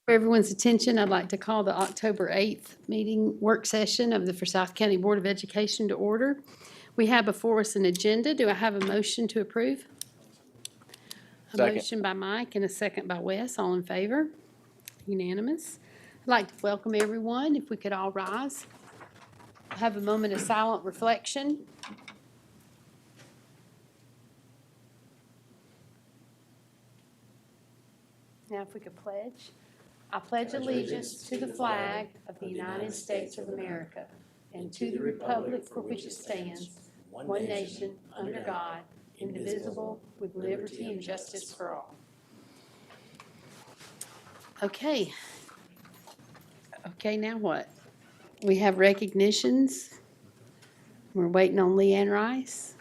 For everyone's attention, I'd like to call the October 8th work session of the Forsyth County Board of Education to order. We have before us an agenda. Do I have a motion to approve? Second. A motion by Mike and a second by Wes. All in favor? Unanimous. I'd like to welcome everyone. If we could all rise. Have a moment of silent reflection. Now if we could pledge. I pledge allegiance to the flag of the United States of America and to the republic for which it stands, one nation, under God, indivisible, with liberty and justice for all. Okay. Okay, now what? We have recognitions. We're waiting on Leanne Rice.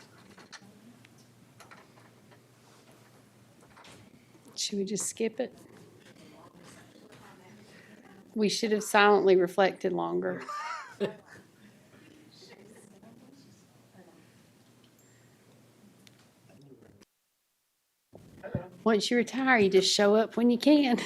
Should we just skip it? We should have silently reflected longer. Once you retire, you just show up when you can.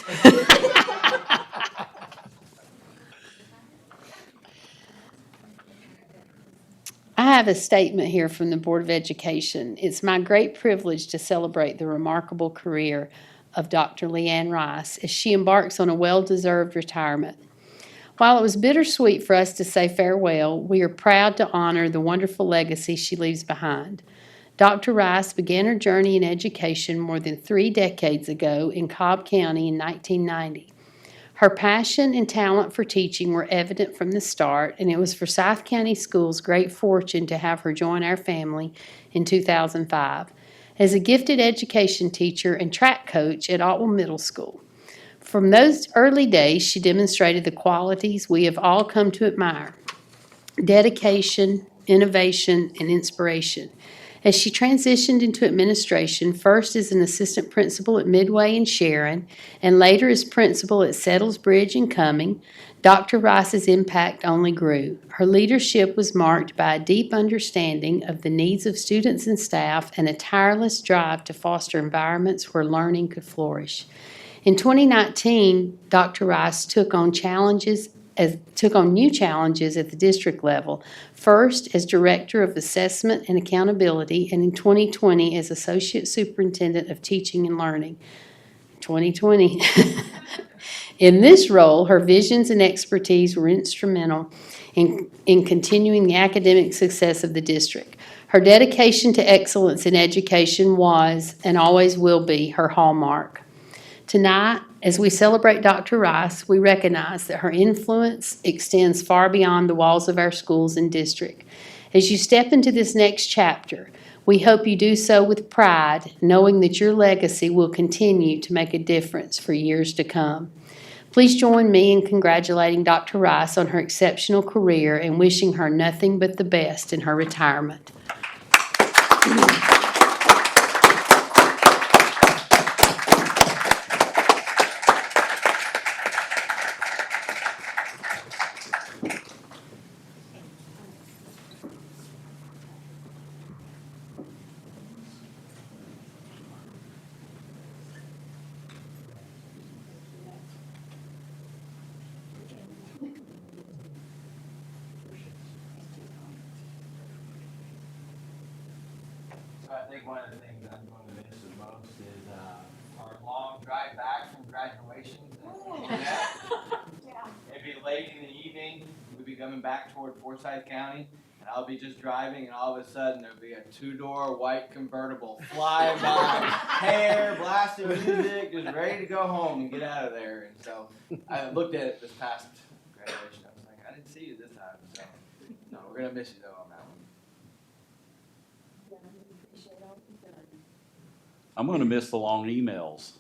I have a statement here from the Board of Education. It's my great privilege to celebrate the remarkable career of Dr. Leanne Rice as she embarks on a well-deserved retirement. While it was bittersweet for us to say farewell, we are proud to honor the wonderful legacy she leaves behind. Dr. Rice began her journey in education more than 3 decades ago in Cobb County in 1990. Her passion and talent for teaching were evident from the start, and it was Forsyth County Schools' great fortune to have her join our family in 2005 as a gifted education teacher and track coach at Otwell Middle School. From those early days, she demonstrated the qualities we have all come to admire: dedication, innovation, and inspiration. As she transitioned into administration, first as an assistant principal at Midway and Sharon, and later as principal at Settles Bridge and Cumming, Dr. Rice's impact only grew. Her leadership was marked by a deep understanding of the needs of students and staff and a tireless drive to foster environments where learning could flourish. In 2019, Dr. Rice took on new challenges at the district level, first as Director of Assessment and Accountability, and in 2020 as Associate Superintendent of Teaching and Learning. 2020. In this role, her visions and expertise were instrumental in continuing the academic success of the district. Her dedication to excellence in education was, and always will be, her hallmark. Tonight, as we celebrate Dr. Rice, we recognize that her influence extends far beyond the walls of our schools and district. As you step into this next chapter, we hope you do so with pride, knowing that your legacy will continue to make a difference for years to come. Please join me in congratulating Dr. Rice on her exceptional career and wishing her nothing but the best in her retirement. I think one of the things I'm going to miss the most is our long drive back from graduation. Maybe late in the evening, we'll be coming back toward Forsyth County, and I'll be just driving, and all of a sudden there'll be a 2-door white convertible fly by, hair, blasting music, just ready to go home and get out of there. And so I looked at it this past graduation. I was like, I didn't see you this time. So no, we're gonna miss you though on that one. I'm going to miss the long emails.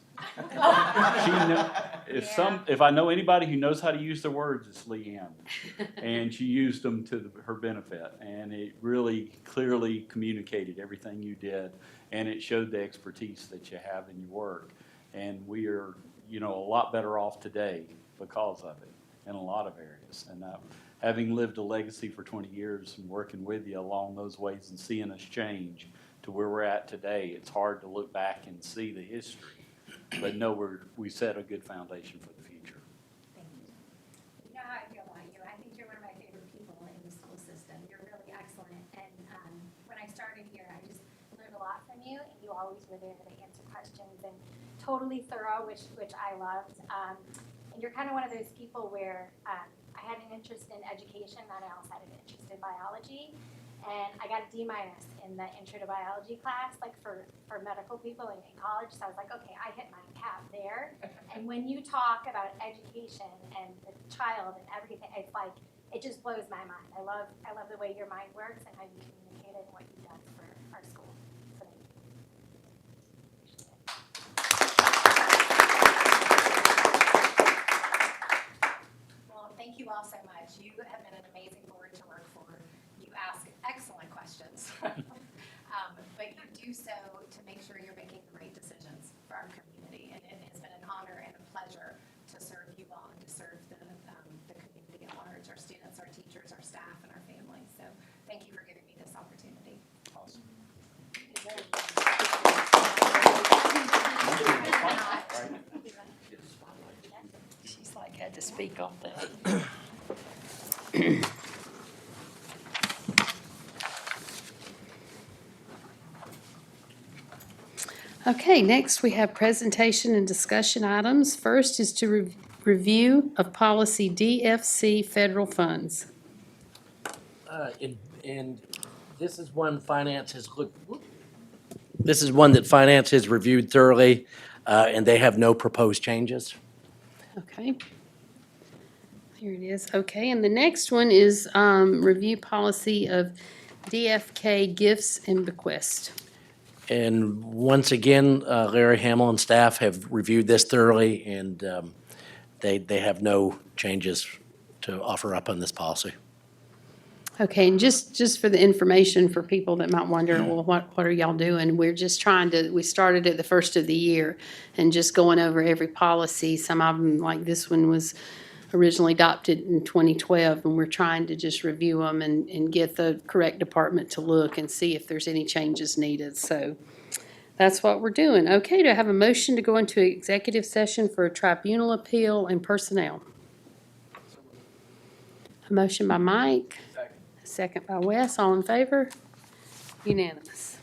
If I know anybody who knows how to use their words, it's Leanne. And she used them to her benefit. And it really clearly communicated everything you did. And it showed the expertise that you have in your work. And we are, a lot better off today because of it in a lot of areas. And having lived a legacy for 20 years and working with you along those ways and seeing us change to where we're at today, it's hard to look back and see the history, but know we set a good foundation for the future. how I feel about you. I think you're one of my favorite people in the school system. You're really excellent. And when I started here, I just learned a lot from you. And you always were there to answer questions and totally thorough, which I loved. And you're kind of one of those people where I had an interest in education, and I also had an interest in biology. And I got a D- in the intro to biology class, like for medical people in college. So I was like, okay, I hit my cap there. And when you talk about education and the child and everything, it's like, it just blows my mind. I love the way your mind works and how you communicate it and what you've done for our school. So thank you. Well, thank you all so much. You have been an amazing board to work for. You ask excellent questions, but you do so to make sure you're making the right decisions for our community. And it has been an honor and a pleasure to serve you all and to serve the community at large, our students, our teachers, our staff, and our families. So thank you for giving me this opportunity. Awesome. She's like had to speak off that. Okay, next we have presentation and discussion items. First is to review of policy DFC federal funds. And this is one finance has looked, this is one that finance has reviewed thoroughly, and they have no proposed changes. Okay. Here it is. Okay, and the next one is review policy of DFK gifts and bequests. And once again, Larry Hamill and staff have reviewed this thoroughly, and they have no changes to offer up on this policy. Okay, and just for the information for people that might wonder, well, what are y'all doing? We're just trying to, we started at the first of the year and just going over every policy. Some of them, like this one, was originally adopted in 2012, and we're trying to just review them and get the correct department to look and see if there's any changes needed. So that's what we're doing. Okay, do I have a motion to go into executive session for a tribunal appeal and personnel? A motion by Mike. Second by Wes, all in favor? Unanimous.